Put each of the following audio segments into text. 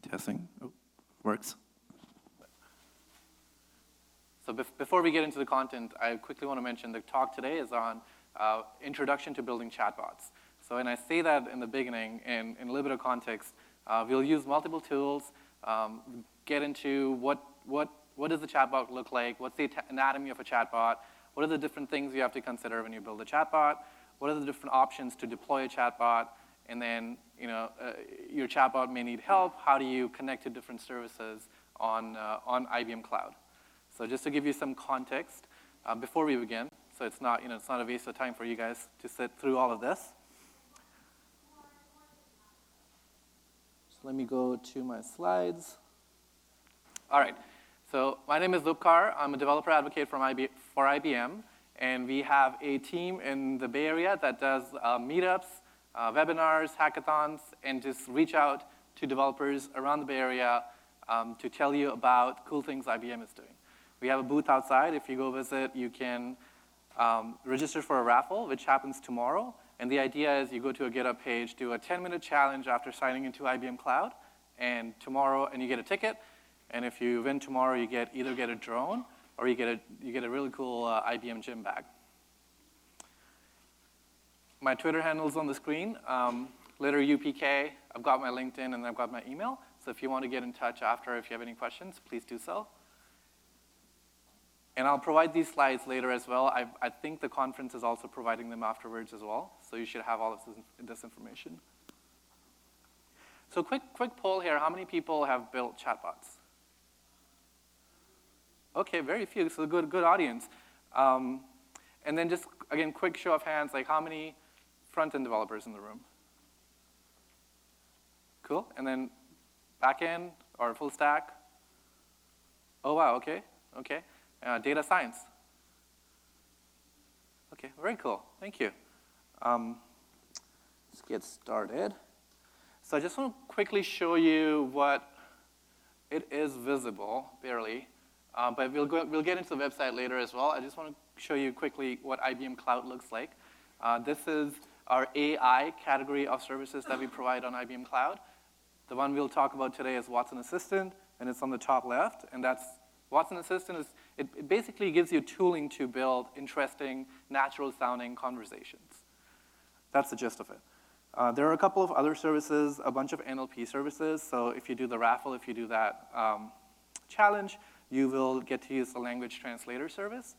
Testing. Oh, works. So before we get into the content, I quickly want to mention the talk today is on introduction to building chatbots. So when I say that in the beginning, in a little bit of context, we'll use multiple tools, get into what does the chatbot look like, what's the anatomy of a chatbot, what are the different things you have to consider when you build a chatbot, what are the different options to deploy a chatbot, and then your chatbot may need help. How do you connect to different services on IBM Cloud? So just to give you some context before we begin, so it's not a waste of time for you guys to sit through all of this. So let me go to my slides. All right. So my name is Upkar. I'm a developer advocate for IBM, and we have a team in the Bay Area that does meetups, webinars, hackathons, and just reach out to developers around the Bay Area to tell you about cool things IBM is doing. We have a booth outside. If you go visit, you can register for a raffle, which happens tomorrow. And the idea is you go to a GitHub page, do a 10-minute challenge after signing into IBM Cloud, and you get a ticket. And if you win tomorrow, you either get a drone or you get a really cool IBM gym bag. My Twitter handle is on the screen, Lidder UPK. I've got my LinkedIn and I've got my email. So if you want to get in touch after, if you have any questions, please do so. And I'll provide these slides later as well. I think the conference is also providing them afterwards as well. So you should have all of this information. So quick poll here. How many people have built chatbots? Okay, very few. So good audience. And then just, again, quick show of hands. Like how many front-end developers in the room? Cool. And then back-end or full stack? Oh, wow, okay. Data science. Okay, very cool. Thank you. Let's get started. So I just want to quickly show you what it is visible, barely. But we'll get into the website later as well. I just want to show you quickly what IBM Cloud looks like. This is our AI category of services that we provide on IBM Cloud. The one we'll talk about today is Watson Assistant, and it's on the top left. And that's Watson Assistant. It basically gives you tooling to build interesting, natural-sounding conversations. That's the gist of it. There are a couple of other services, a bunch of NLP services. So if you do the raffle, if you do that challenge, you will get to use the language translator service,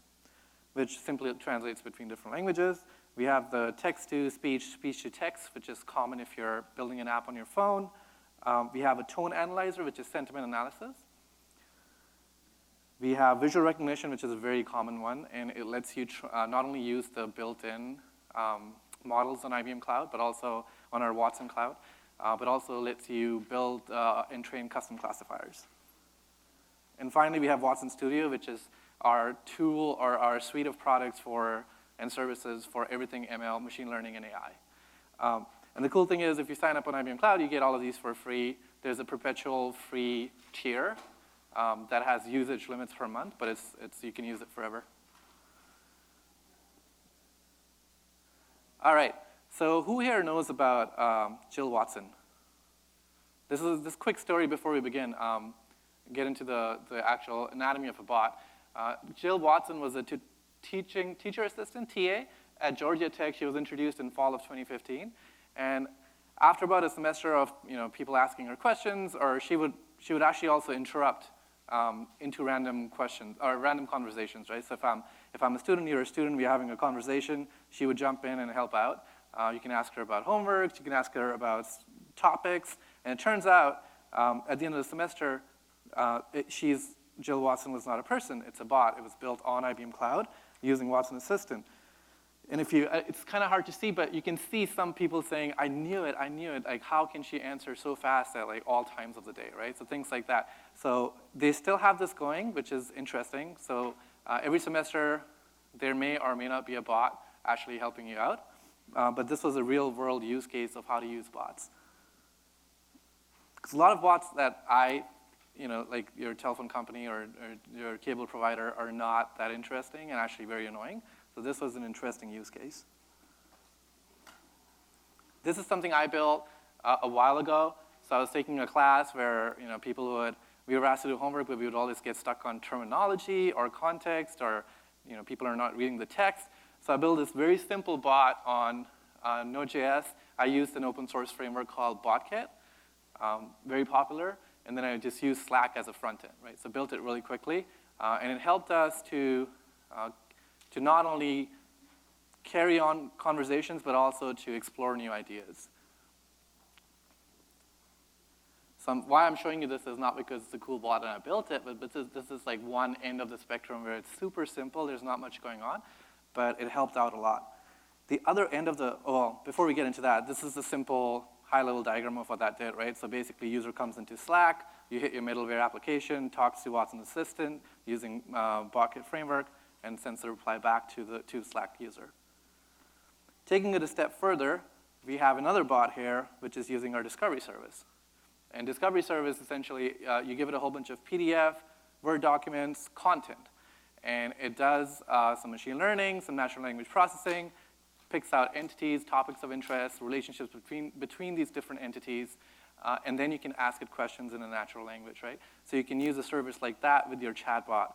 which simply translates between different languages. We have the text-to-speech, speech-to-text, which is common if you're building an app on your phone. We have a tone analyzer, which is sentiment analysis. We have visual recognition, which is a very common one, and it lets you not only use the built-in models on IBM Cloud, but also on our Watson Cloud, but also lets you build and train custom classifiers. And finally, we have Watson Studio, which is our tool or our suite of products and services for everything ML, machine learning, and AI. And the cool thing is, if you sign up on IBM Cloud, you get all of these for free. There's a perpetual free tier that has usage limits per month, but you can use it forever. All right, so who here knows about Jill Watson? This quick story before we begin. Get into the actual anatomy of a bot. Jill Watson was a teacher assistant, TA, at Georgia Tech. She was introduced in fall of 2015. And after about a semester of people asking her questions, or she would actually also interrupt into random questions or random conversations, right? So if I'm a student, you're a student, we're having a conversation, she would jump in and help out. You can ask her about homework, you can ask her about topics, and it turns out at the end of the semester, Jill Watson was not a person, it's a bot. It was built on IBM Cloud using Watson Assistant. And it's kind of hard to see, but you can see some people saying, I knew it. Like, how can she answer so fast at like all times of the day, right? So things like that. So they still have this going, which is interesting. So every semester, there may or may not be a bot actually helping you out. But this was a real world use case of how to use bots. Because a lot of bots that like your telephone company or your cable provider are not that interesting and actually very annoying. So this was an interesting use case. This is something I built a while ago. So I was taking a class where we were asked to do homework, but we would always get stuck on terminology or context, or people are not reading the text. So I built this very simple bot on Node.js. I used an open source framework called BotKit, very popular, and then I just used Slack as a front end, right? So built it really quickly, and it helped us to not only carry on conversations, but also to explore new ideas. So why I'm showing you this is not because it's a cool bot and I built it, but this is like one end of the spectrum where it's super simple, there's not much going on, but it helped out a lot. The other end of before we get into that, this is a simple high-level diagram of what that did, right? So basically, user comes into Slack, you hit your middleware application, talks to Watson Assistant using BotKit framework, and sends the reply back to Slack user. Taking it a step further, we have another bot here, which is using our discovery service. And discovery service, essentially, you give it a whole bunch of PDF, Word documents, content. And it does some machine learning, some natural language processing, picks out entities, topics of interest, relationships between these different entities, and then you can ask it questions in a natural language, right? So you can use a service like that with your chatbot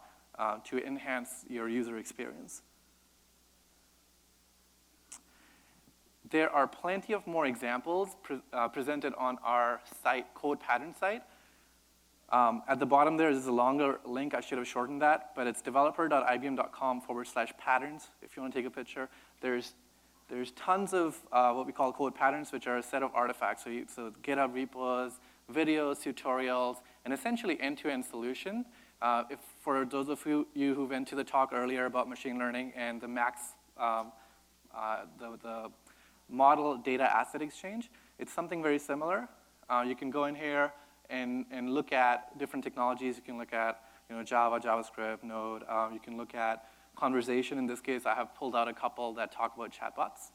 to enhance your user experience. There are plenty of more examples presented on our site, code pattern site. At the bottom there is a longer link. I should have shortened that, but it's developer.ibm.com/patterns if you want to take a picture. There's tons of what we call code patterns, which are a set of artifacts. So GitHub repos, videos, tutorials, and essentially end-to-end solution. For those of you who went to the talk earlier about machine learning and the the model data asset exchange, it's something very similar. You can go in here and look at different technologies. You can look at Java, JavaScript, Node. You can look at conversation. In this case, I have pulled out a couple that talk about chatbots.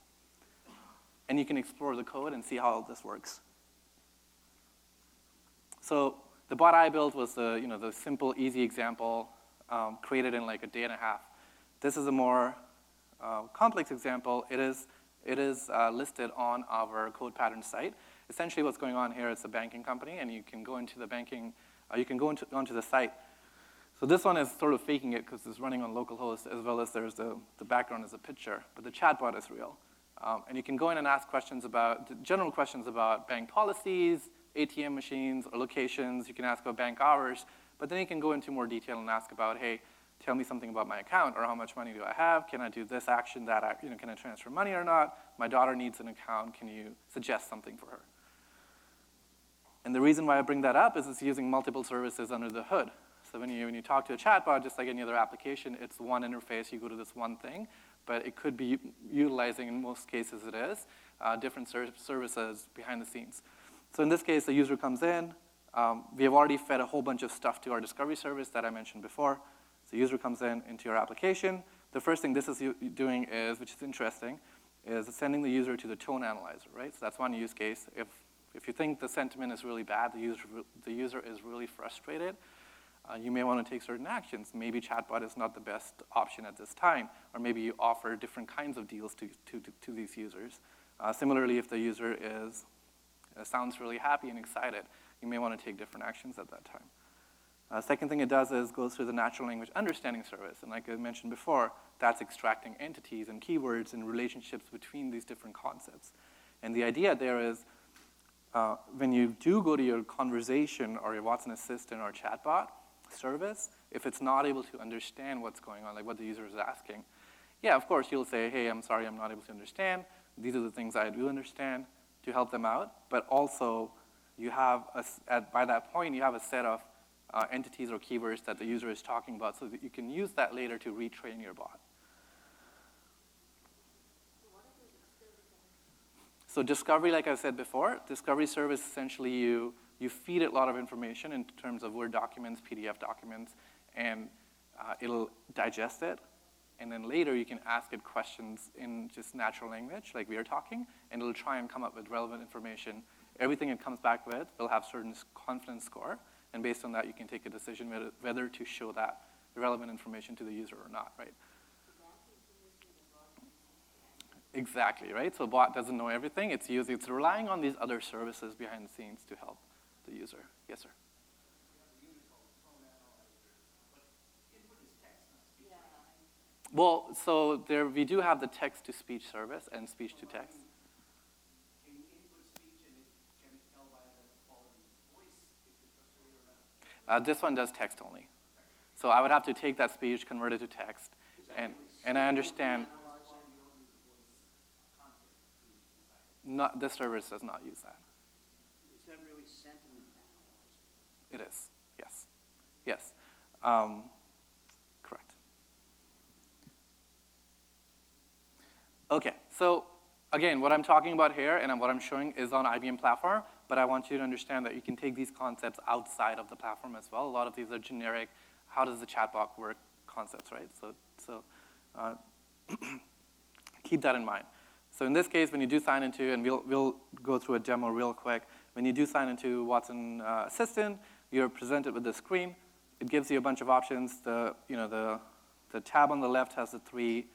And you can explore the code and see how all this works. So the bot I built was the simple, easy example created in like a day and a half. This is a more complex example. It is listed on our code pattern site. Essentially, what's going on here is a banking company, and you can go into the banking. You can go onto the site. So this one is sort of faking it because it's running on localhost, as well as there's the background is a picture, but the chatbot is real. And you can go in and ask general questions about bank policies, ATM machines, or locations. You can ask about bank hours, but then you can go into more detail and ask about, hey, tell me something about my account, or how much money do I have? Can I do this action, that action? Can I transfer money or not? My daughter needs an account. Can you suggest something for her? And the reason why I bring that up is it's using multiple services under the hood. So when you talk to a chatbot, just like any other application, it's one interface. You go to this one thing, but it could be utilizing, in most cases it is, different services behind the scenes. So in this case, the user comes in. We have already fed a whole bunch of stuff to our discovery service that I mentioned before. So the user comes into your application. The first thing this is doing is, which is interesting, is sending the user to the tone analyzer, right? So that's one use case. If you think the sentiment is really bad, the user is really frustrated, you may want to take certain actions. Maybe chatbot is not the best option at this time, or maybe you offer different kinds of deals to these users. Similarly, if the user sounds really happy and excited, you may want to take different actions at that time. Second thing it does is goes through the natural language understanding service. And like I mentioned before, that's extracting entities and keywords and relationships between these different concepts. And the idea there is when you do go to your conversation or your Watson Assistant or chatbot service, if it's not able to understand what's going on, like what the user is asking, yeah, of course, you'll say, hey, I'm sorry, I'm not able to understand. These are the things I do understand to help them out. But also, you have, by that point, you have a set of entities or keywords that the user is talking about so that you can use that later to retrain your bot. So discovery, like I said before, discovery service, essentially you feed it a lot of information in terms of Word documents, PDF documents, and it'll digest it. And then later you can ask it questions in just natural language, like we are talking, and it'll try and come up with relevant information. Everything it comes back with will have certain confidence score, and based on that you can take a decision whether to show that relevant information to the user or not, right? Exactly, right? So a bot doesn't know everything. It's relying on these other services behind the scenes to help. the user. Yes, sir. Well, so there we do have the text-to-speech service and speech-to-text. Can you input speech and can it tell by the quality of voice if you're frustrated or not? This one does text only. So I would have to take that speech, convert it to text, and I understand. Not, this service does not use that. Is that really sentiment analyzed? It is, yes. Yes, correct. Okay, so again, what I'm talking about here and what I'm showing is on IBM platform, but I want you to understand that you can take these concepts outside of the platform as well. A lot of these are generic, how does the chatbot work concepts, right? So keep that in mind. So in this case, when you do sign into, and we'll go through a demo real quick, when you do sign into Watson Assistant, you're presented with the screen. It gives you a bunch of options. The tab on the left has the three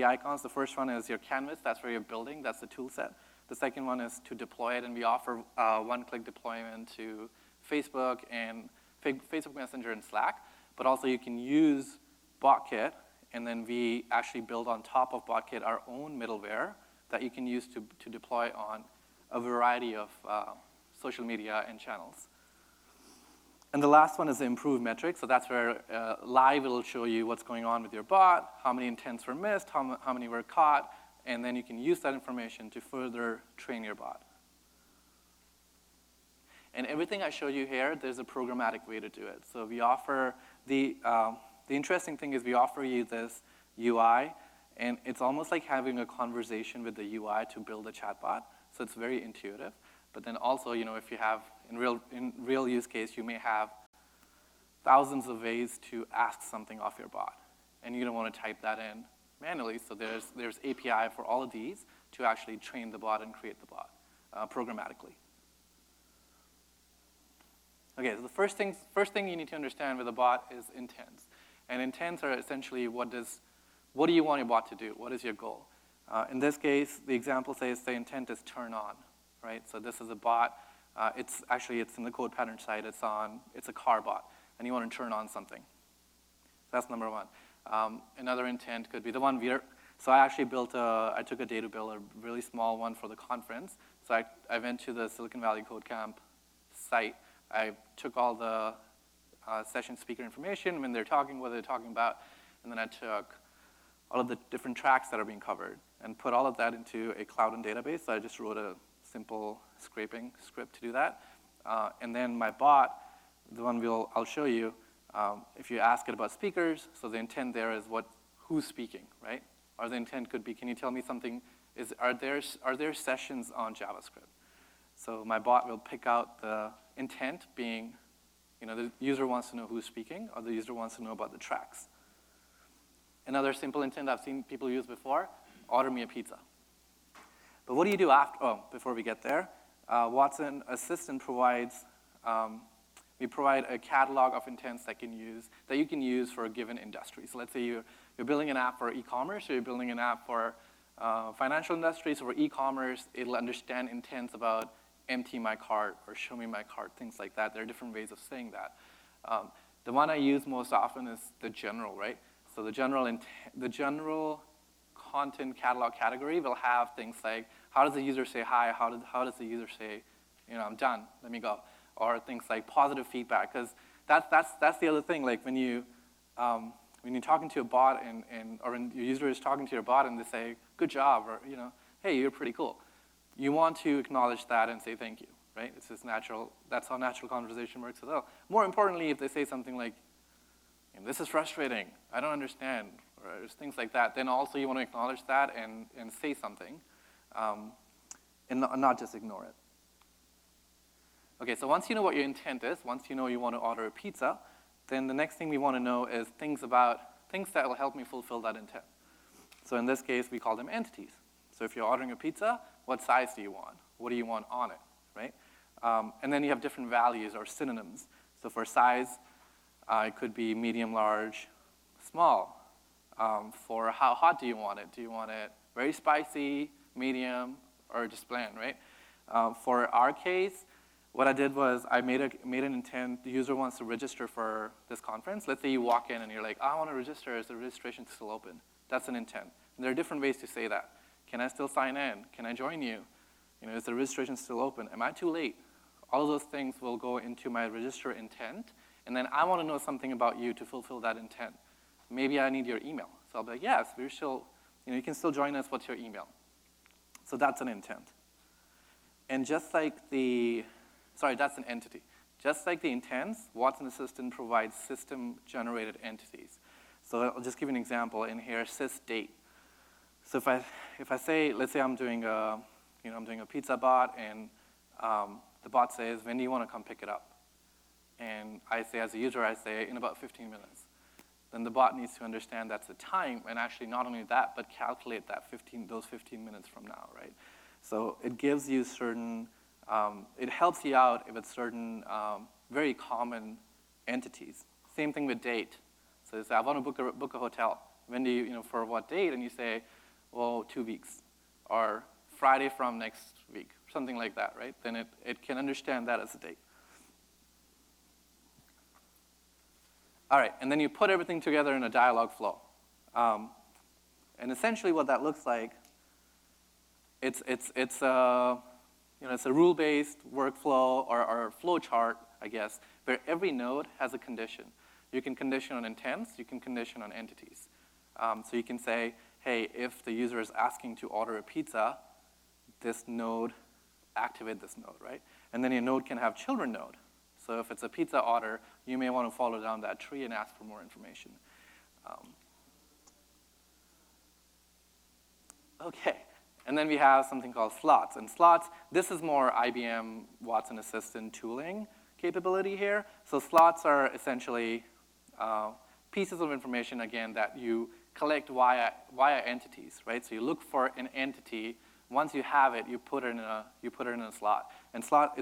icons. The first one is your canvas. That's where you're building. That's the tool set. The second one is to deploy it, and we offer one-click deployment to Facebook and Facebook Messenger and Slack. But also you can use BotKit, and then we actually build on top of BotKit our own middleware that you can use to deploy on a variety of social media and channels. And the last one is the improved metrics. So that's where live it'll show you what's going on with your bot, how many intents were missed, how many were caught, and then you can use that information to further train your bot. And everything I showed you here, there's a programmatic way to do it. So we offer, the interesting thing is we offer you this UI, and it's almost like having a conversation with the UI to build a chatbot. So it's very intuitive. But then also, if you have, in real use case, you may have thousands of ways to ask something off your bot. And you don't want to type that in manually. So there's API for all of these to actually train the bot and create the bot programmatically. Okay, so the first thing you need to understand with a bot is intents. And intents are essentially what do you want your bot to do? What is your goal? In this case, the example says the intent is turn on, right? So this is a bot. It's in the code pattern site. It's a car bot, and you want to turn on something. That's number one. Another intent could be the one so I actually I took a day to build a really small one for the conference. So I went to the Silicon Valley Code Camp site. I took all the session speaker information, when they're talking, what they're talking about, and then I took all of the different tracks that are being covered and put all of that into a cloud and database. So I just wrote a simple scraping script to do that. And then my bot, the one I'll show you, if you ask it about speakers, so the intent there is who's speaking, right? Or the intent could be, can you tell me something, are there sessions on JavaScript? So my bot will pick out the intent being, the user wants to know who's speaking, or the user wants to know about the tracks. Another simple intent I've seen people use before, order me a pizza. But what do you do after, before we get there? Watson Assistant provides, we provide a catalog of intents that you can use for a given industry. So let's say you're building an app for e-commerce, or you're building an app for financial industry. So for e-commerce, it'll understand intents about empty my cart or show me my cart, things like that. There are different ways of saying that. The one I use most often is the general, right? So the general content catalog category will have things like, how does the user say hi? How does the user say, I'm done, let me go? Or things like positive feedback, because that's the other thing. Like when you're talking to a bot or when your user is talking to your bot and they say, good job, or hey, you're pretty cool. You want to acknowledge that and say thank you, right? It's just natural. That's how natural conversation works as well. More importantly, if they say something like, this is frustrating, I don't understand, or things like that, then also you want to acknowledge that and say something, and not just ignore it. Okay, so once you know what your intent is, once you know you want to order a pizza, then the next thing we want to know is things that will help me fulfill that intent. So in this case, we call them entities. So if you're ordering a pizza, what size do you want? What do you want on it, right? And then you have different values or synonyms. So for size, it could be medium, large, small. For how hot do you want it? Do you want it very spicy, medium, or just bland, right? For our case, what I did was I made an intent. The user wants to register for this conference. Let's say you walk in and you're like, I want to register. Is the registration still open? That's an intent. And there are different ways to say that. Can I still sign in? Can I join you? Is the registration still open? Am I too late? All of those things will go into my register intent. And then I want to know something about you to fulfill that intent. Maybe I need your email. So I'll be like, yes, we're still, you can still join us. What's your email? So that's an intent. And just like that's an entity. Just like the intents, Watson Assistant provides system-generated entities. So I'll just give you an example in here, sysdate. So if I say, let's say I'm doing a pizza bot, and the bot says, when do you want to come pick it up? And I say, as a user, I say, in about 15 minutes. Then the bot needs to understand that's the time, and actually not only that, but calculate those 15 minutes from now, right? So it gives you certain, it helps you out with certain very common entities. Same thing with date. So you say, I want to book a hotel. When do you, for what date? And you say, well, 2 weeks, or Friday from next week, something like that, right? Then it can understand that as a date. All right, and then you put everything together in a dialog flow. And essentially what that looks like, it's a rule-based workflow or flow chart, I guess, where every node has a condition. You can condition on intents, you can condition on entities. So you can say, hey, if the user is asking to order a pizza, this node, activate this node, right? And then your node can have children node. So if it's a pizza order, you may want to follow down that tree and ask for more information. Okay, and then we have something called slots. And slots, this is more IBM Watson Assistant tooling capability here. So slots are essentially pieces of information, again, that you collect via entities, right? So you look for an entity. Once you have it, you put it in a slot. And slot,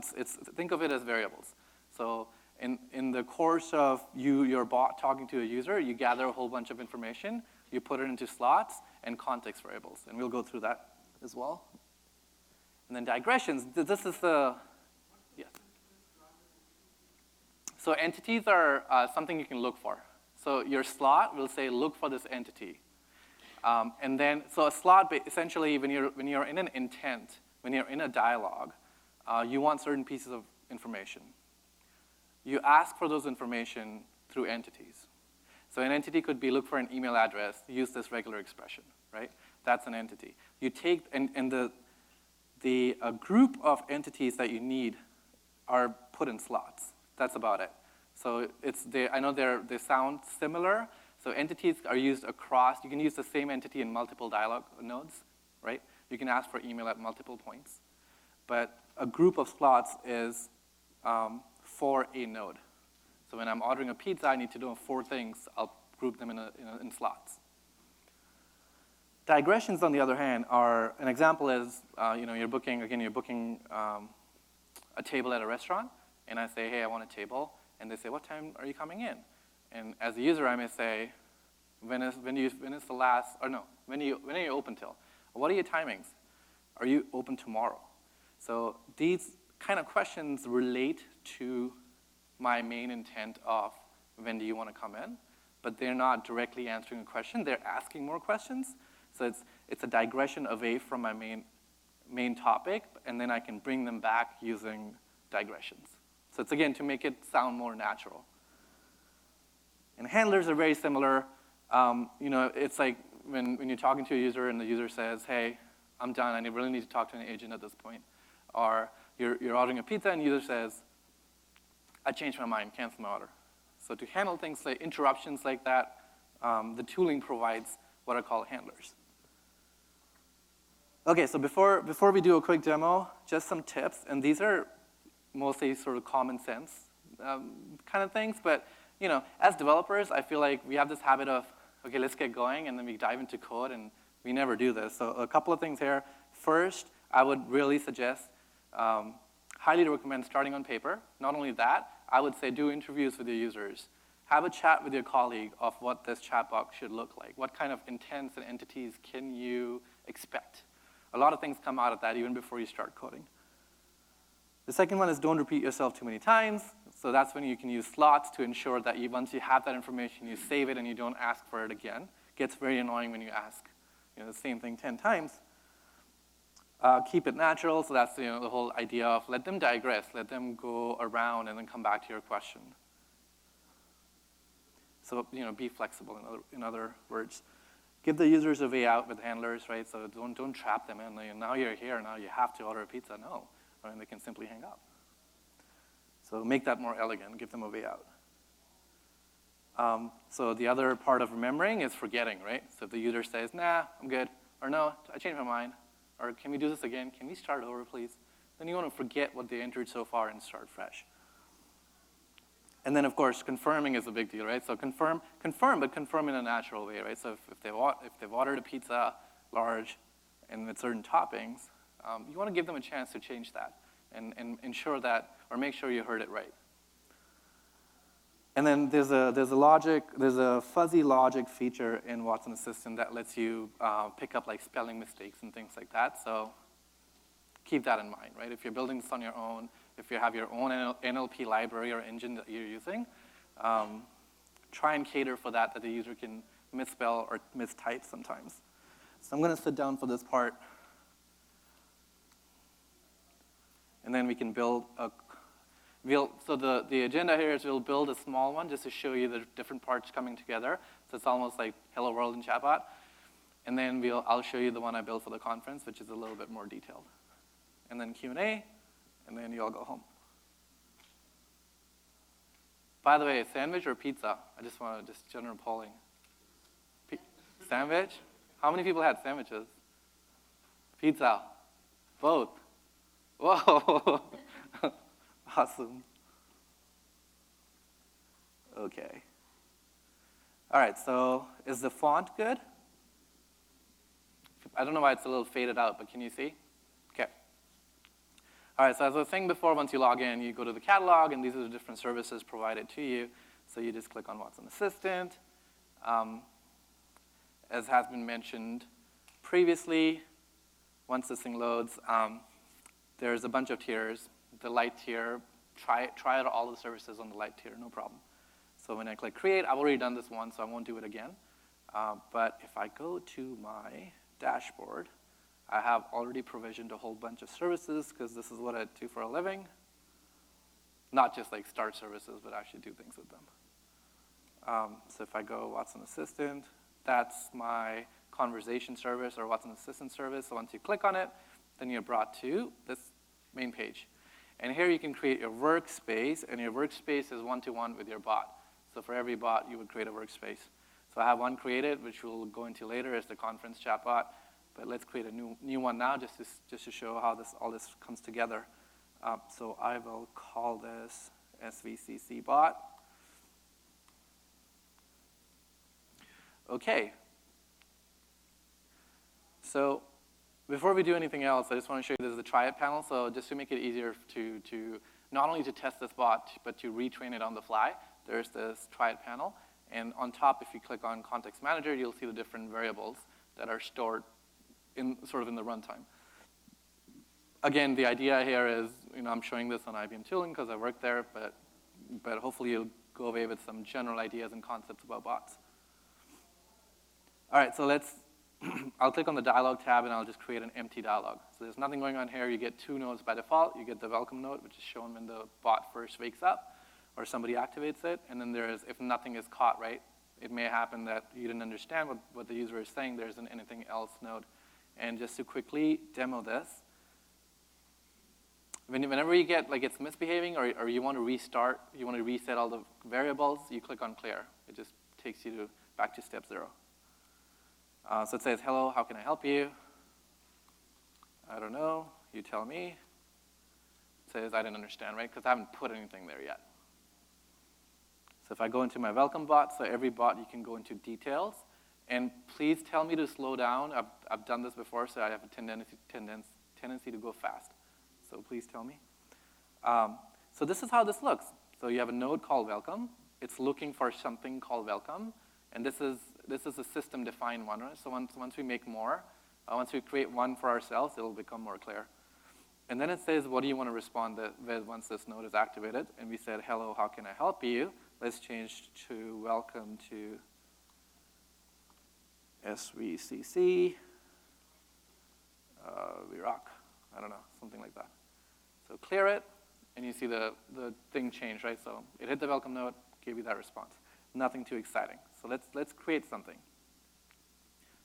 think of it as variables. So in the course of your bot talking to a user, you gather a whole bunch of information, you put it into slots and context variables. And we'll go through that as well. And then digressions, this is the, yes. So entities are something you can look for. So your slot will say, look for this entity. And then, so a slot, essentially, when you're in an intent, when you're in a dialogue, you want certain pieces of information. You ask for those information through entities. So an entity could be look for an email address, use this regular expression, right? That's an entity. You take, and the group of entities that you need are put in slots. That's about it. So I know they sound similar. So entities are used across. You can use the same entity in multiple dialog nodes, right? You can ask for email at multiple points. But a group of slots is for a node. So when I'm ordering a pizza, I need to do 4 things. I'll group them in slots. Digressions, on the other hand, are, an example is, you're booking a table at a restaurant, and I say, hey, I want a table. And they say, what time are you coming in? And as a user, I may say, when are you open till? What are your timings? Are you open tomorrow? So these kind of questions relate to my main intent of when do you want to come in, but they're not directly answering a question. They're asking more questions. So it's a digression away from my main topic, and then I can bring them back using digressions. So it's, again, to make it sound more natural. And handlers are very similar. It's like when you're talking to a user and the user says, hey, I'm done. I really need to talk to an agent at this point. Or you're ordering a pizza and the user says, I changed my mind, cancel my order. So to handle things like interruptions like that, the tooling provides what are called handlers. Okay, so before we do a quick demo, just some tips. And these are mostly sort of common sense kind of things. But as developers, I feel like we have this habit of, okay, let's get going, and then we dive into code, and we never do this. So a couple of things here. First, I would really suggest, highly recommend starting on paper. Not only that, I would say do interviews with your users. Have a chat with your colleague of what this chatbot should look like. What kind of intents and entities can you expect? A lot of things come out of that even before you start coding. The second one is don't repeat yourself too many times. So that's when you can use slots to ensure that once you have that information, you save it and you don't ask for it again. It gets very annoying when you ask the same thing 10 times. Keep it natural, so that's the whole idea of let them digress, let them go around and then come back to your question. So be flexible, in other words. Give the users a way out with handlers, right? So don't trap them in. Now you're here, now you have to order a pizza. No, I mean, they can simply hang up. So make that more elegant, give them a way out. So the other part of remembering is forgetting, right? So if the user says, nah, I'm good, or no, I changed my mind, or can we do this again? Can we start over, please? Then you want to forget what they entered so far and start fresh. And then, of course, confirming is a big deal, right? So confirm, but confirm in a natural way, right? So if they've ordered a pizza large and with certain toppings, you want to give them a chance to change that and ensure that, or make sure you heard it right. And then there's a fuzzy logic feature in Watson Assistant that lets you pick up like spelling mistakes and things like that. So keep that in mind, right? If you're building this on your own, if you have your own NLP library or engine that you're using, try and cater for that the user can misspell or mistype sometimes. So I'm going to sit down for this part. And then we can build so the agenda here is we'll build a small one just to show you the different parts coming together. So it's almost like Hello World in Chatbot. And then I'll show you the one I built for the conference, which is a little bit more detailed. And then Q&A, and then you all go home. By the way, sandwich or pizza? I just want to general polling. Sandwich? How many people had sandwiches? Pizza? Both? Whoa. Awesome. Okay. All right, so is the font good? I don't know why it's a little faded out, but can you see? Okay. All right, so as I was saying before, once you log in, you go to the catalog, and these are the different services provided to you. So you just click on Watson Assistant. As has been mentioned previously, once this thing loads, there's a bunch of tiers. The light tier, try out all the services on the light tier, no problem. So when I click create, I've already done this one, so I won't do it again. But if I go to my dashboard, I have already provisioned a whole bunch of services because this is what I do for a living. Not just like start services, but actually do things with them. So if I go Watson Assistant, that's my conversation service or Watson Assistant service. So once you click on it, then you're brought to this main page. And here you can create your workspace, and your workspace is one-to-one with your bot. So for every bot, you would create a workspace. So I have one created, which we'll go into later as the conference chatbot. But let's create a new one now just to show how all this comes together. So I will call this SVCC bot. Okay. So before we do anything else, I just want to show you this is the try it panel. So just to make it easier to not only to test this bot, but to retrain it on the fly, there's this try it panel. And on top, if you click on Context Manager, you'll see the different variables that are stored in the runtime. Again, the idea here is, I'm showing this on IBM tooling because I work there, but hopefully you'll go away with some general ideas and concepts about bots. All right, so I'll click on the dialog tab and I'll just create an empty dialog. So there's nothing going on here. You get two nodes by default. You get the welcome node, which is shown when the bot first wakes up or somebody activates it. And then there's, if nothing is caught, right? It may happen that you didn't understand what the user is saying. There's an anything else node. And just to quickly demo this, whenever you get like it's misbehaving or you want to restart, you want to reset all the variables, you click on clear. It just takes you back to step 0. So it says, hello, how can I help you? I don't know, you tell me. It says, I didn't understand, right? Because I haven't put anything there yet. So if I go into my welcome bot, so every bot you can go into details. And please tell me to slow down. I've done this before, so I have a tendency to go fast. So please tell me. So this is how this looks. So you have a node called welcome. It's looking for something called welcome. And this is a system-defined one, right? So once we make more, once we create one for ourselves, it'll become more clear. And then it says, what do you want to respond with once this node is activated? And we said, hello, how can I help you? Let's change to welcome to SVCC. We rock. I don't know, something like that. So clear it, and you see the thing change, right? So it hit the welcome node, gave you that response. Nothing too exciting. So let's create something.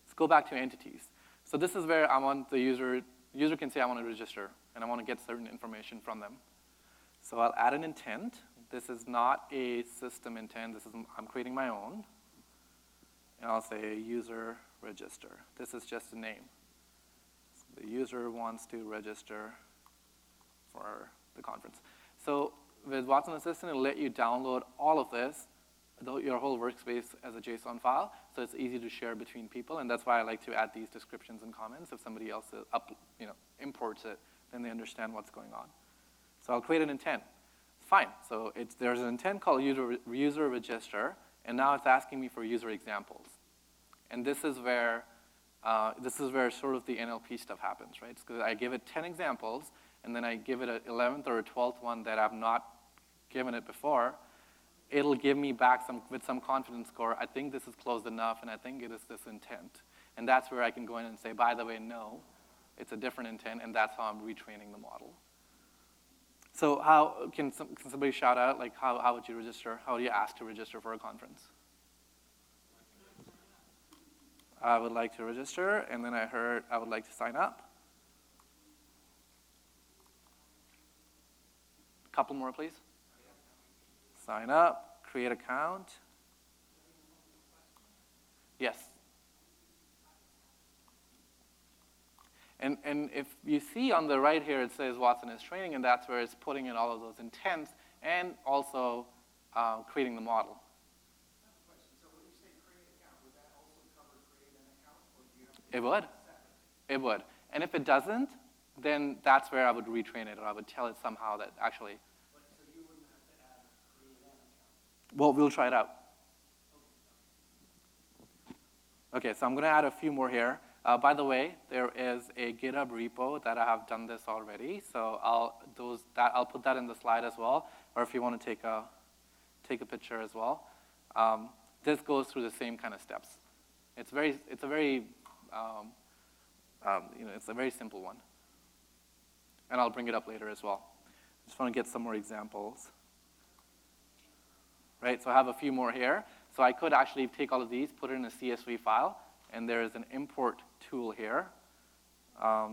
Let's go back to entities. So this is where I want the user can say I want to register, and I want to get certain information from them. So I'll add an intent. This is not a system intent. I'm creating my own. And I'll say user register. This is just a name. So the user wants to register for the conference. So with Watson Assistant, it'll let you download all of this, your whole workspace as a JSON file, so it's easy to share between people, and that's why I like to add these descriptions and comments. If somebody else imports it, then they understand what's going on. So I'll create an intent. Fine. So there's an intent called user register, and now it's asking me for user examples. And this is where sort of the NLP stuff happens, right? Because I give it 10 examples, and then I give it an 11th or a 12th one that I've not given it before. It'll give me back with some confidence score, I think this is close enough, and I think it is this intent. And that's where I can go in and say, by the way, no, it's a different intent, and that's how I'm retraining the model. So how can somebody shout out, like, how would you register? How do you ask to register for a conference? I would like to register, and then I heard I would like to sign up. A couple more, please. Sign up, create account. Yes. And if you see on the right here, it says Watson is training, and that's where it's putting in all of those intents and also creating the model. So when you say create an account, would that also cover create an account, or do you have to It would. And if it doesn't, then that's where I would retrain it, or I would tell it somehow that actually. So you wouldn't have to add create an account? Well, we'll try it out. Okay, so I'm going to add a few more here. By the way, there is a GitHub repo that I have done this already, so I'll put that in the slide as well, or if you want to take a picture as well. This goes through the same kind of steps. It's a very simple one, and I'll bring it up later as well. I just want to get some more examples. Right, so I have a few more here. So I could actually take all of these, put it in a CSV file, and there is an import tool here. I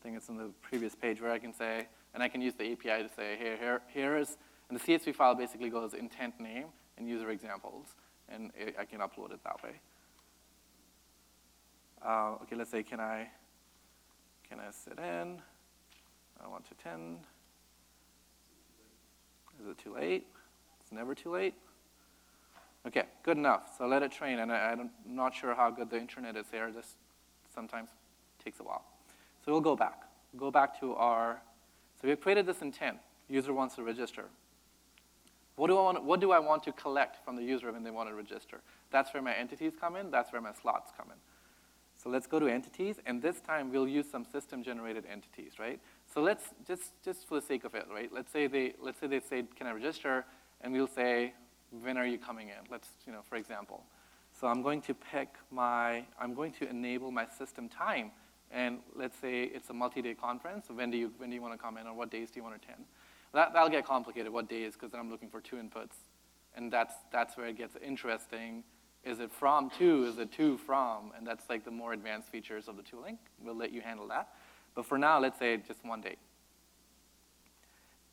think it's in the previous page where I can say, and I can use the API to say, here is, and the CSV file basically goes intent name and user examples, and I can upload it that way. Okay, let's say, can I sit in? I want to attend. Is it too late? It's never too late. Okay, good enough. So let it train, and I'm not sure how good the internet is here. This sometimes takes a while. So we'll go back. Go back to so we've created this intent. User wants to register. What do I want to collect from the user when they want to register? That's where my entities come in. That's where my slots come in. So let's go to entities, and this time we'll use some system-generated entities, right? So let's just for the sake of it, right? Let's say they say, can I register? And we'll say, when are you coming in? Let's, for example. So I'm going to enable my system time, and let's say it's a multi-day conference. So when do you want to come in, or what days do you want to attend? That'll get complicated. What days? Because then I'm looking for 2 inputs, and that's where it gets interesting. Is it from to? Is it to from? And that's like the more advanced features of the tooling. We'll let you handle that. But for now, let's say just 1 day.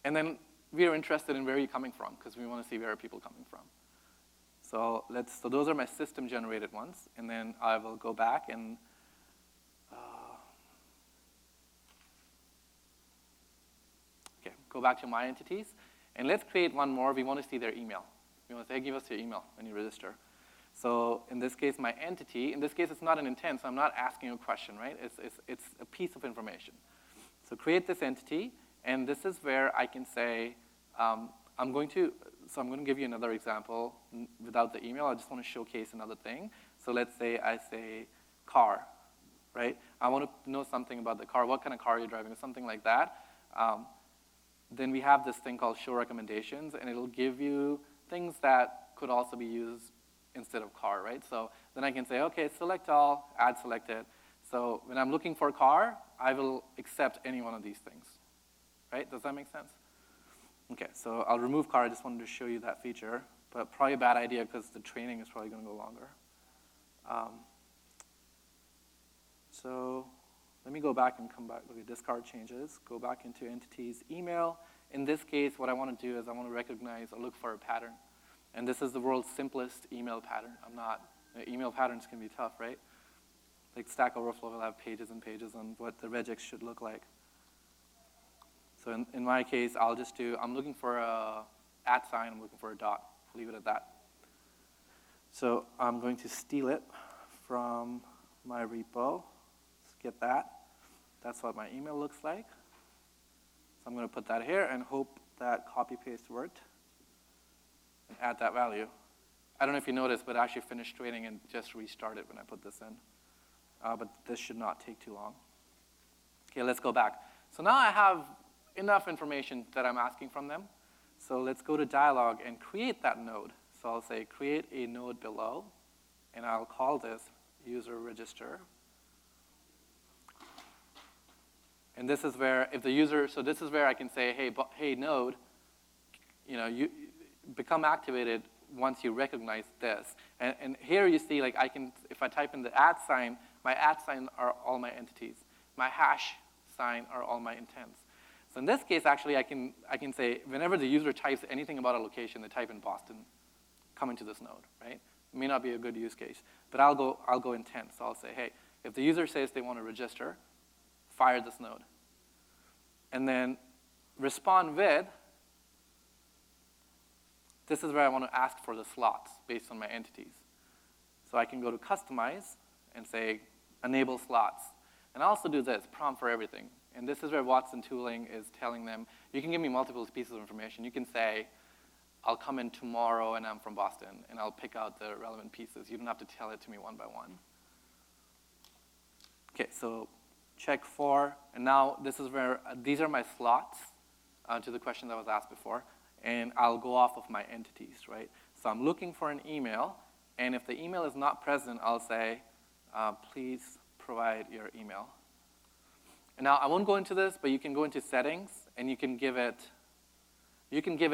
And then we are interested in where you're coming from, because we want to see where are people coming from. So those are my system-generated ones. And then I will go back and go back to my entities. And let's create one more. We want to see their email. We want to say, give us your email when you register. So in this case, my entity, in this case, it's not an intent, so I'm not asking a question, right? It's a piece of information. So create this entity, and this is where I can say, I'm going to give you another example without the email. I just want to showcase another thing. So let's say I say car, right? I want to know something about the car, what kind of car you're driving, or something like that. Then we have this thing called show recommendations, and it'll give you things that could also be used instead of car, right? So then I can say, okay, select all, add selected. So when I'm looking for a car, I will accept any one of these things, right? Does that make sense? Okay, so I'll remove car. I just wanted to show you that feature, but probably a bad idea because the training is probably going to go longer. So let me go back and come back. Look at discard changes. Go back into entities, email. In this case, what I want to do is I want to recognize or look for a pattern. And this is the world's simplest email pattern. Email patterns can be tough, right? Like Stack Overflow will have pages and pages on what the regex should look like. So in my case, I'll just do, I'm looking for a @ sign, I'm looking for a dot. Leave it at that. So I'm going to steal it from my repo. Let's get that. That's what my email looks like. So I'm going to put that here and hope that copy paste worked. And add that value. I don't know if you noticed, but I actually finished training and just restarted when I put this in. But this should not take too long. Okay, let's go back. So now I have enough information that I'm asking from them. So let's go to dialog and create that node. So I'll say create a node below, and I'll call this user register. And this is where, if the user, so this is where I can say, hey node, you become activated once you recognize this. And here you see, like, if I type in the @ sign, my @ sign are all my entities. My hash sign are all my intents. So in this case, actually, I can say, whenever the user types anything about a location, they type in Boston, come into this node, right? It may not be a good use case, but I'll go intent. So I'll say, hey, if the user says they want to register, fire this node. And then respond with, this is where I want to ask for the slots based on my entities. So I can go to customize and say enable slots. And I also do this, prompt for everything. And this is where Watson tooling is telling them, you can give me multiple pieces of information. You can say, I'll come in tomorrow and I'm from Boston, and I'll pick out the relevant pieces. You don't have to tell it to me one by one. Okay, so check for, and now this is where, these are my slots to the question that was asked before, and I'll go off of my entities, right? So I'm looking for an email, and if the email is not present, I'll say, please provide your email. And now I won't go into this, but you can go into settings, and you can give it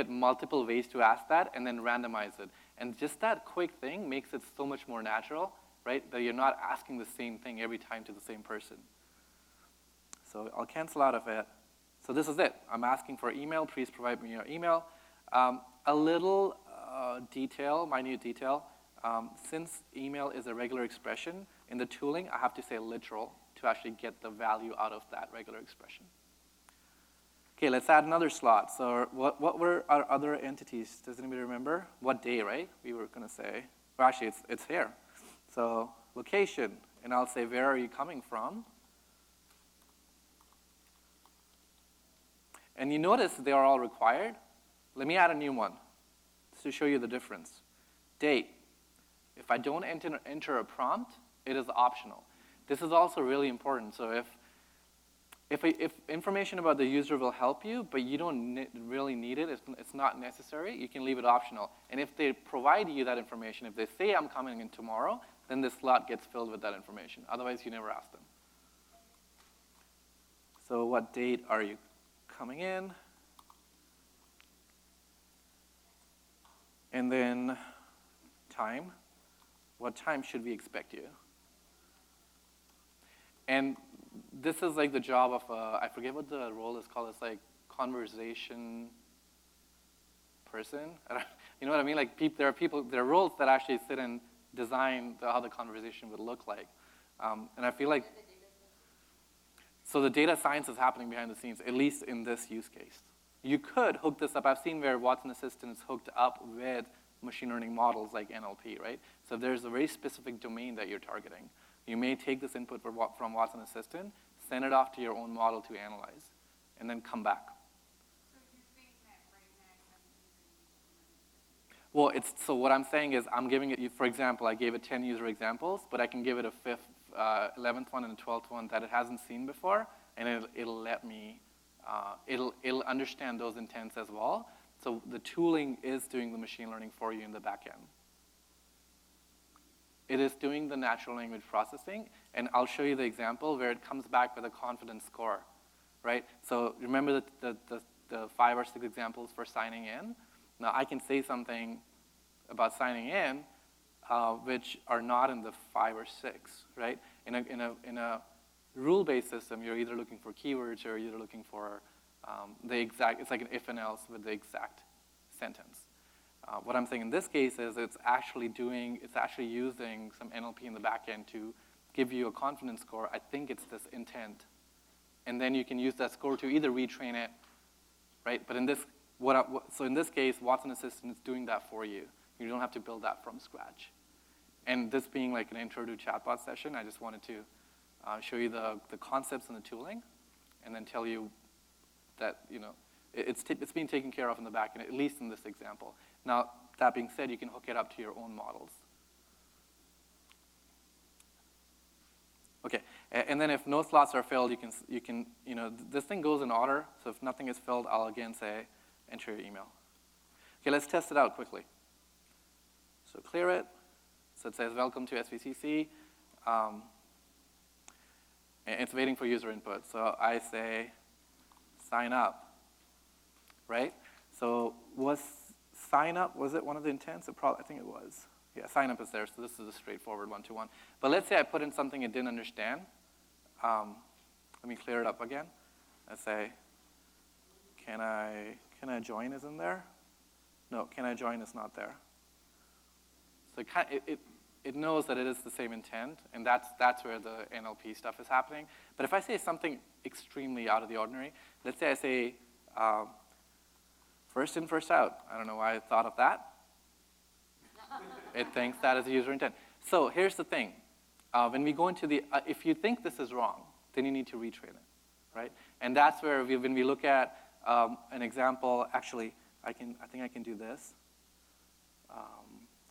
multiple ways to ask that, and then randomize it. And just that quick thing makes it so much more natural, right? That you're not asking the same thing every time to the same person. So I'll cancel out of it. So this is it. I'm asking for email. Please provide me your email. A little minute detail. Since email is a regular expression, in the tooling, I have to say literal to actually get the value out of that regular expression. Okay, let's add another slot. So what were our other entities? Does anybody remember? What day, right? We were going to say. Well, actually, it's here. So location, and I'll say, where are you coming from? And you notice they are all required. Let me add a new one to show you the difference. Date. If I don't enter a prompt, it is optional. This is also really important. So if information about the user will help you, but you don't really need it, it's not necessary, you can leave it optional. And if they provide you that information, if they say I'm coming in tomorrow, then this slot gets filled with that information. Otherwise, you never ask them. So what date are you coming in? And then time. What time should we expect you? And this is like the job of, I forget what the role is called. It's like conversation person. You know what I mean? Like there are roles that actually sit and design how the conversation would look like. And I feel like, so the data science is happening behind the scenes, at least in this use case. You could hook this up. I've seen where Watson Assistant is hooked up with machine learning models like NLP, right? So there's a very specific domain that you're targeting. You may take this input from Watson Assistant, send it off to your own model to analyze, and then come back. So you're saying that right now Well, so what I'm saying is I'm giving it, for example, I gave it 10 user examples, but I can give it a fifth 11th one and the 12th one that it hasn't seen before, and it'll let me, it'll understand those intents as well. So the tooling is doing the machine learning for you in the back end. It is doing the natural language processing, and I'll show you the example where it comes back with a confidence score, right? So remember the 5 or 6 examples for signing in? Now I can say something about signing in which are not in the 5 or 6, right? In a rule-based system, you're either looking for keywords or you're looking for the exact, it's like an if and else with the exact sentence. What I'm saying in this case is it's actually using some NLP in the back end to give you a confidence score. I think it's this intent. And then you can use that score to either retrain it, right? But in this, so in this case, Watson Assistant is doing that for you. You don't have to build that from scratch. And this being like an intro to chatbot session, I just wanted to show you the concepts and the tooling, and then tell you that, you know, it's being taken care of in the back end, at least in this example. Now, that being said, you can hook it up to your own models. Okay, and then if no slots are filled, you can, you know, this thing goes in order. So if nothing is filled, I'll again say, enter your email. Okay, let's test it out quickly. So clear it. So it says, welcome to SVCC. And it's waiting for user input. So I say, sign up, right? So was sign up, was it one of the intents? I think it was. Yeah, sign up is there, so this is a straightforward one-to-one. But let's say I put in something it didn't understand. Let me clear it up again. I say, can I join is in there? No, can I join is not there. So it knows that it is the same intent, and that's where the NLP stuff is happening. But if I say something extremely out of the ordinary, let's say I say, first in, first out. I don't know why I thought of that. It thinks that is a user intent. So here's the thing. When we go into the, if you think this is wrong, then you need to retrain it, right? And that's where when we look at an example, actually, I think I can do this.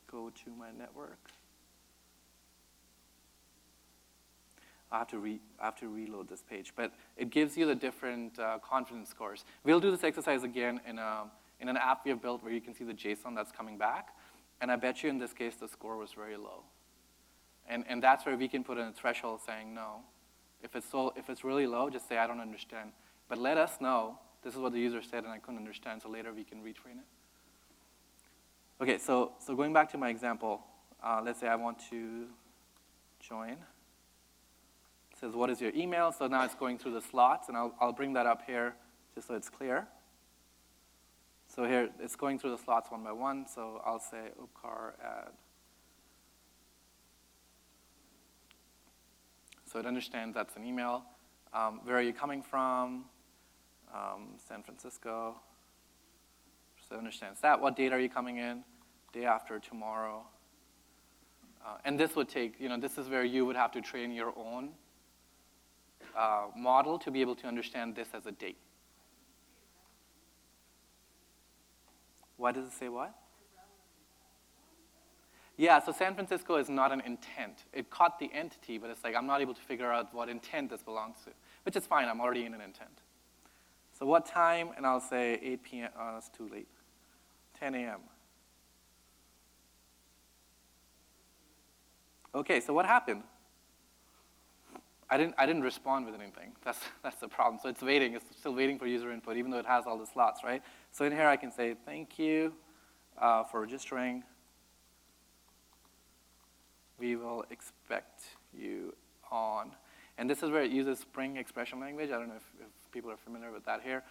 Go to my network. I have to reload this page, but it gives you the different confidence scores. We'll do this exercise again in an app we have built where you can see the JSON that's coming back, and I bet you in this case the score was very low. And that's where we can put in a threshold saying no. If it's really low, just say I don't understand. But let us know this is what the user said and I couldn't understand, so later we can retrain it. Okay, so going back to my example, let's say I want to join. It says, what is your email? So now it's going through the slots, and I'll bring that up here just so it's clear. So here, it's going through the slots one by one, so I'll say Upkar at. So it understands that's an email. Where are you coming from? San Francisco. So it understands that. What date are you coming in? Day after tomorrow. And this would take, this is where you would have to train your own model to be able to understand this as a date. Why does it say what? Yeah, so San Francisco is not an intent. It caught the entity, but it's like I'm not able to figure out what intent this belongs to, which is fine. I'm already in an intent. So what time? And I'll say 8 p.m. Oh, that's too late. 10 a.m. Okay, so what happened? I didn't respond with anything. That's the problem. So it's waiting. It's still waiting for user input, even though it has all the slots, right? So in here I can say, thank you for registering. We will expect you on. And this is where it uses Spring expression language. I don't know if people are familiar with that here.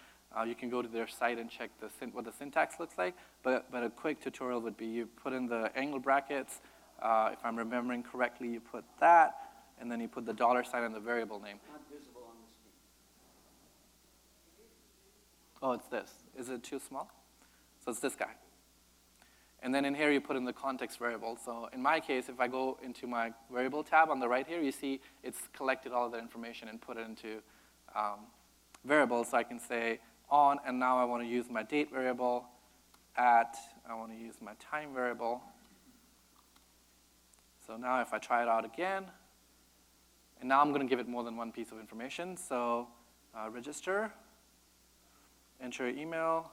You can go to their site and check what the syntax looks like. But a quick tutorial would be you put in the angle brackets. If I'm remembering correctly, you put that. And then you put the $sign and the variable name. Not visible on the screen. Oh, it's this. Is it too small? So it's this guy. And then in here, you put in the context variable. So in my case, if I go into my variable tab on the right here, you see it's collected all of that information and put it into variables. So I can say on, and now I want to use my date variable. At, I want to use my time variable. So now if I try it out again, And now I'm going to give it more than one piece of information. So register, enter your email.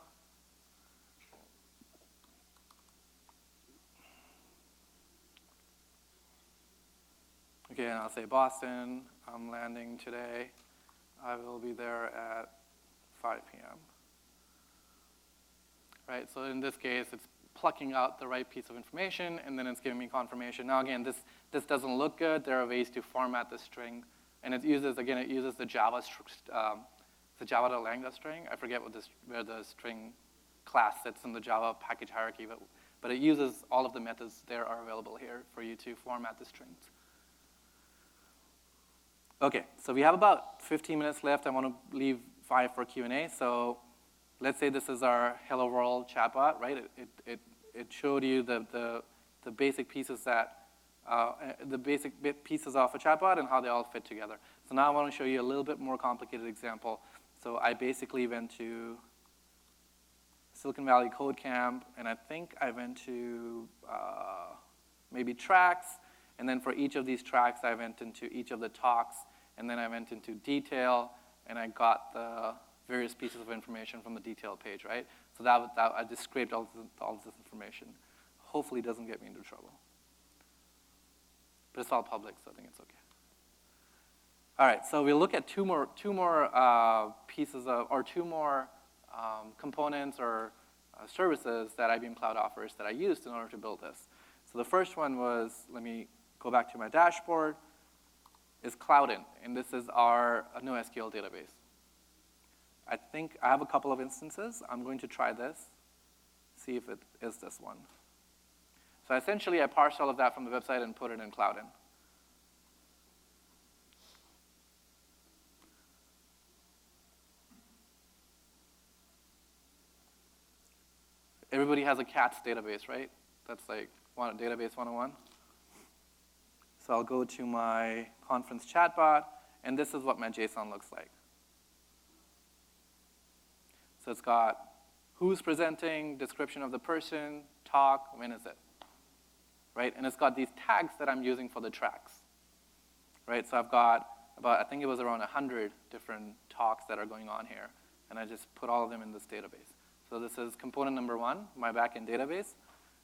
Okay, and I'll say Boston, I'm landing today. I will be there at 5 p.m. Right, so in this case, it's plucking out the right piece of information, and then it's giving me confirmation. Now again, this doesn't look good. There are ways to format the string, and it uses the Java the Java.Lambda string. I forget where the string class sits in the Java package hierarchy, but it uses all of the methods there are available here for you to format the strings. Okay, so we have about 15 minutes left. I want to leave 5 for Q&A. So let's say this is our Hello World chatbot, right? It showed you the basic pieces pieces of a chatbot and how they all fit together. So now I want to show you a little bit more complicated example. So I basically went to Silicon Valley Code Camp, and I think I went to maybe tracks, and then for each of these tracks, I went into each of the talks, and then I went into detail, and I got the various pieces of information from the detail page, right? So that I just scraped all this information. Hopefully it doesn't get me into trouble. But it's all public, so I think it's okay. All right, so we'll look at two more pieces of, or two more components or services that IBM Cloud offers that I used in order to build this. So the first one was, let me go back to my dashboard, is Cloudin, and this is our NoSQL database. I think I have a couple of instances. I'm going to try this, see if it is this one. So essentially, I parsed all of that from the website and put it in Cloudin. Everybody has a CATS database, right? That's like database 101. So I'll go to my conference chatbot, and this is what my JSON looks like. So it's got who's presenting, description of the person, talk, when is it, right? And it's got these tags that I'm using for the tracks, right? So I've got about, I think it was around 100 different talks that are going on here, and I just put all of them in this database. So this is component number 1, my backend database.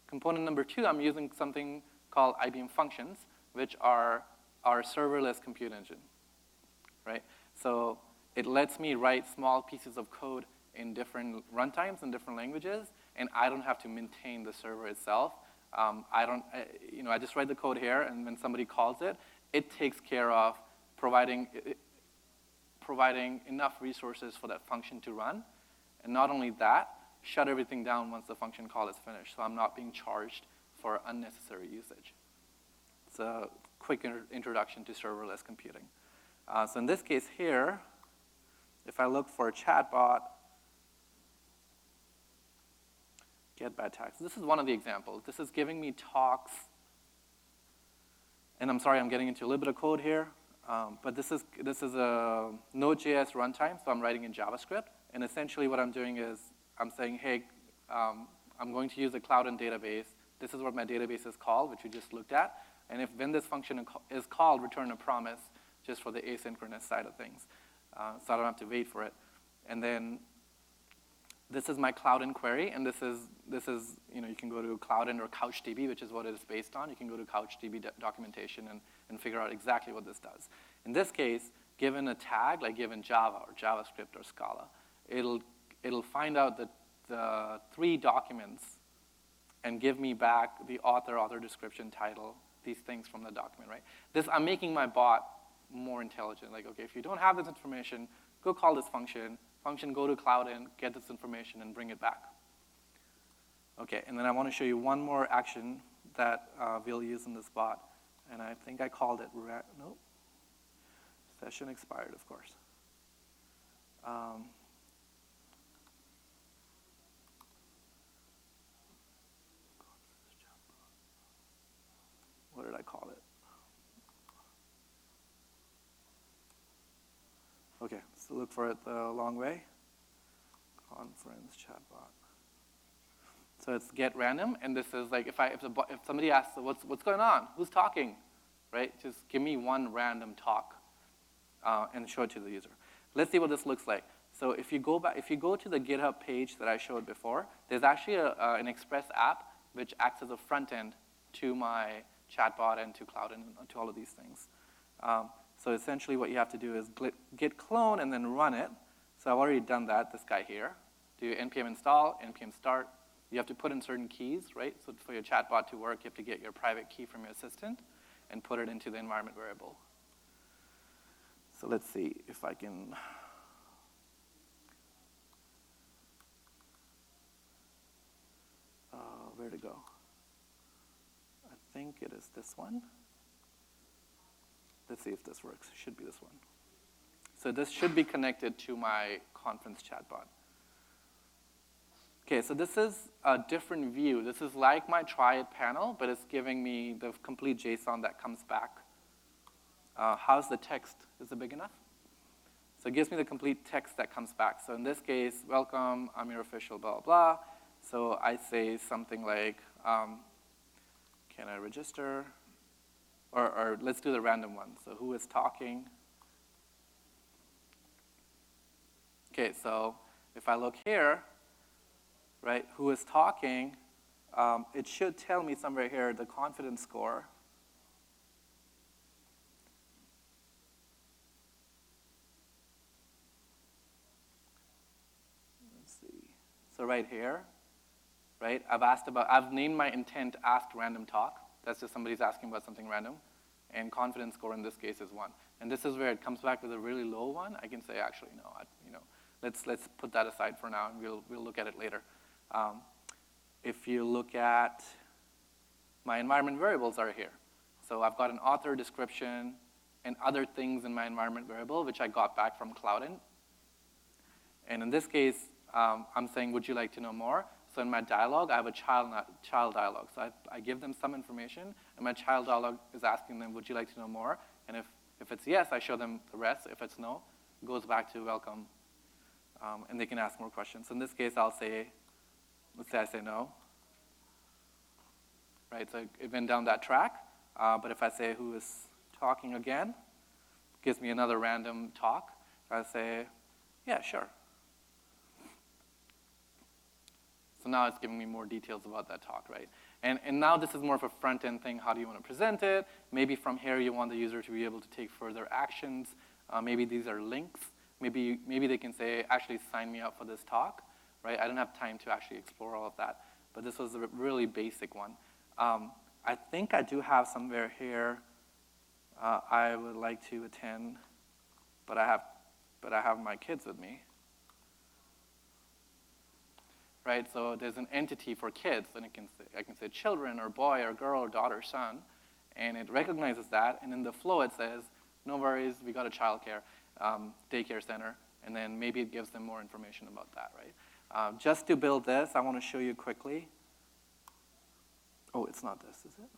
Component number 2, I'm using something called Ibm Functions, which are our serverless compute engine, right? So it lets me write small pieces of code in different runtimes and different languages, and I don't have to maintain the server itself. I just write the code here, and when somebody calls it, it takes care of providing enough resources for that function to run, and not only that, shut everything down once the function call is finished, so I'm not being charged for unnecessary usage. It's a quick introduction to serverless computing. So in this case here, if I look for a chatbot, get bad tags. This is one of the examples. This is giving me talks, and I'm sorry, I'm getting into a little bit of code here, but this is a NodeJS runtime, so I'm writing in JavaScript, and essentially what I'm doing is I'm saying, hey, I'm going to use a Cloudin database. This is what my database is called, which we just looked at, and when this function is called, return a promise just for the asynchronous side of things, so I don't have to wait for it. And then this is my Cloudin query, and this is you can go to Cloudin or CouchDB, which is what it is based on. You can go to CouchDB documentation and figure out exactly what this does. In this case, given a tag, like given Java or JavaScript or Scala, it'll find out the 3 documents and give me back the author description, title, these things from the document, right? I'm making my bot more intelligent. Like, okay, if you don't have this information, go call this function, go to Cloudin, get this information, and bring it back. Okay, and then I want to show you one more action that we'll use in this bot, and I think I called it, nope, session expired, of course. What did I call it? Okay, so look for it the long way. Conference chatbot. So it's get random, and this is like if somebody asks what's going on, who's talking, right? Just give me one random talk and show it to the user. Let's see what this looks like. So if you go to the GitHub page that I showed before, there's actually an Express app which acts as a front end to my chatbot and to Cloud and to all of these things. So essentially what you have to do is git clone and then run it. So I've already done that, this guy here. Do npm install, npm start. You have to put in certain keys, right? So for your chatbot to work, you have to get your private key from your assistant and put it into the environment variable. So let's see if I can. Where to go? I think it is this one. Let's see if this works. It should be this one. So this should be connected to my conference chatbot. Okay, so this is a different view. This is like my try it panel, but it's giving me the complete JSON that comes back. How's the text? Is it big enough? So it gives me the complete text that comes back. So in this case, welcome, I'm your official blah, blah, blah. So I say something like, can I register? Or let's do the random one. So who is talking? Okay, so if I look here, right, who is talking, it should tell me somewhere here the confidence score. Let's see. So right here, right, I've named my intent asked random talk. That's just somebody's asking about something random. And confidence score in this case is 1. And this is where it comes back with a really low one. I can say, actually, no, let's put that aside for now, and we'll look at it later. If you look at my environment variables are here. So I've got an author description and other things in my environment variable, which I got back from Cloudin. And in this case, I'm saying, would you like to know more? So in my dialog, I have a child dialog. So I give them some information, and my child dialog is asking them, would you like to know more? And if it's yes, I show them the rest. If it's no, it goes back to welcome, and they can ask more questions. So in this case, I'll say, let's say I say no. Right, so it went down that track. But if I say who is talking again, it gives me another random talk. I say, yeah, sure. So now it's giving me more details about that talk, right? And now this is more of a front-end thing. How do you want to present it? Maybe from here you want the user to be able to take further actions. Maybe these are links. Maybe they can say, actually sign me up for this talk, right? I don't have time to actually explore all of that. But this was a really basic one. I think I do have somewhere here, I would like to attend, but I have my kids with me. Right, so there's an entity for kids, and I can say children, or boy, or girl, or daughter, son, and it recognizes that, and in the flow it says, no worries, we got a childcare, daycare center, and then maybe it gives them more information about that, right? Just to build this, I want to show you quickly. Oh, it's not this, is it?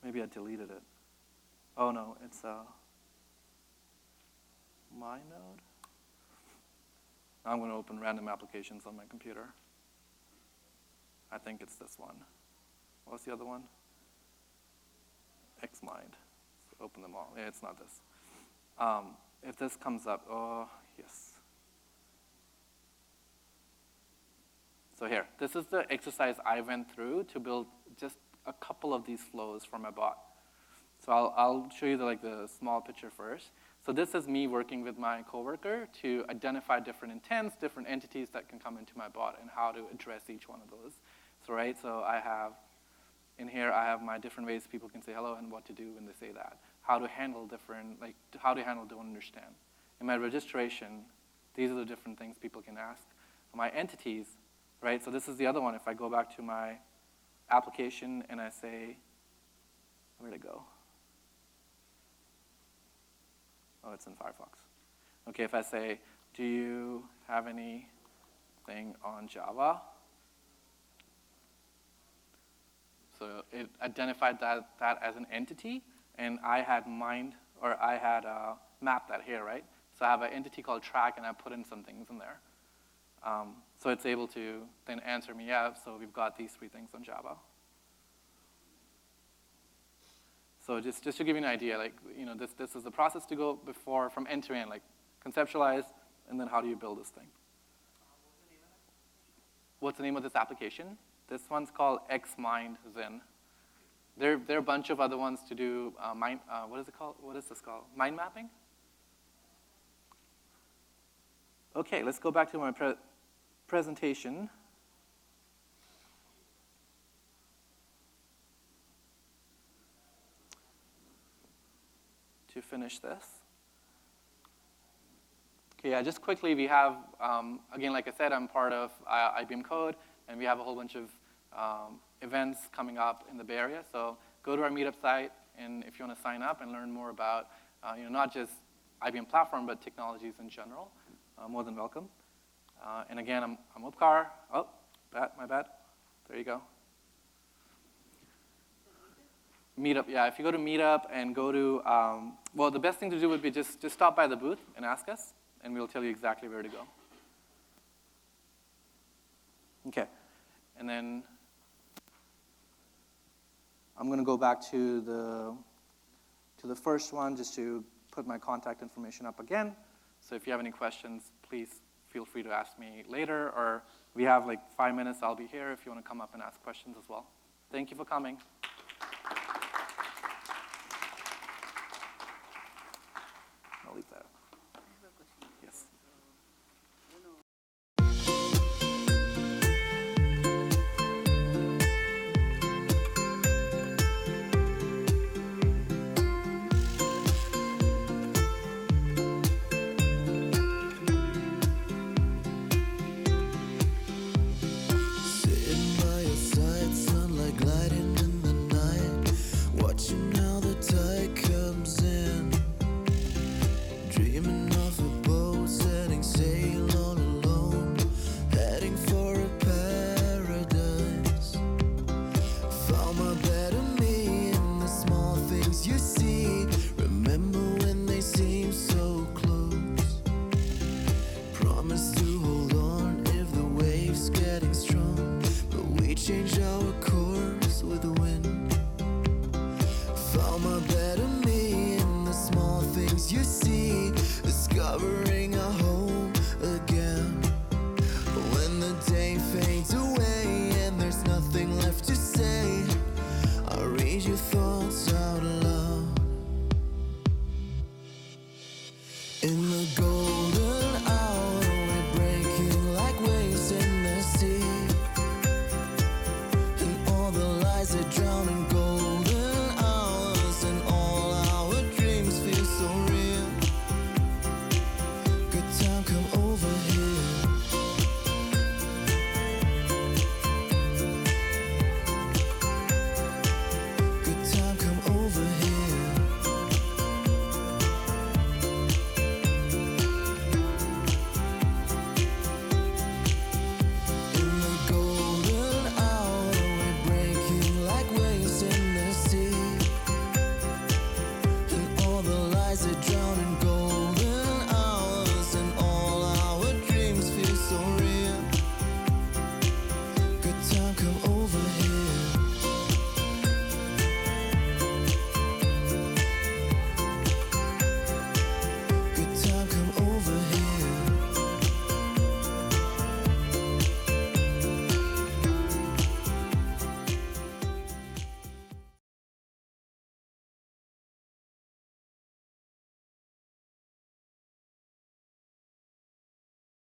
Maybe I deleted it. Oh no, it's my node. I'm going to open random applications on my computer. I think it's this one. What's the other one? Xmind. So open them all. Yeah, it's not this. If this comes up, oh, yes. So here, this is the exercise I went through to build just a couple of these flows for my bot. So I'll show you the small picture first. So this is me working with my coworker to identify different intents, different entities that can come into my bot, and how to address each one of those. So in here I have my different ways people can say hello and what to do when they say that. How to handle don't understand. In my registration, these are the different things people can ask. My entities, right? So this is the other one. If I go back to my application and I say, where'd it go? Oh, it's in Firefox. Okay, if I say, do you have anything on Java? So it identified that as an entity, and I had mapped that here, right? So I have an entity called track, and I put in some things in there. So it's able to then answer me, yeah, so we've got these 3 things on Java. So just to give you an idea, like, this is the process to go before, from end to end, like conceptualize, and then how do you build this thing? What's the name of this application? This one's called XMindZen. There are a bunch of other ones to do what is it called? What is this called? Mind mapping? Okay, let's go back to my presentation. To finish this. Okay, yeah, just quickly, we have, again, like I said, I'm part of IBM Code, and we have a whole bunch of events coming up in the Bay Area. So go to our meetup site, and if you want to sign up and learn more about, not just IBM platform, but technologies in general, more than welcome. And again, I'm Upkar. Oh, my bad. There you go. Meetup, yeah. If you go to Meetup and go to, well, the best thing to do would be just stop by the booth and ask us, and we'll tell you exactly where to go. Okay, and then I'm going to go back to the first one just to put my contact information up again. So if you have any questions, please feel free to ask me later, or we have like 5 minutes. I'll be here if you want to come up and ask questions as well. Thank you for coming.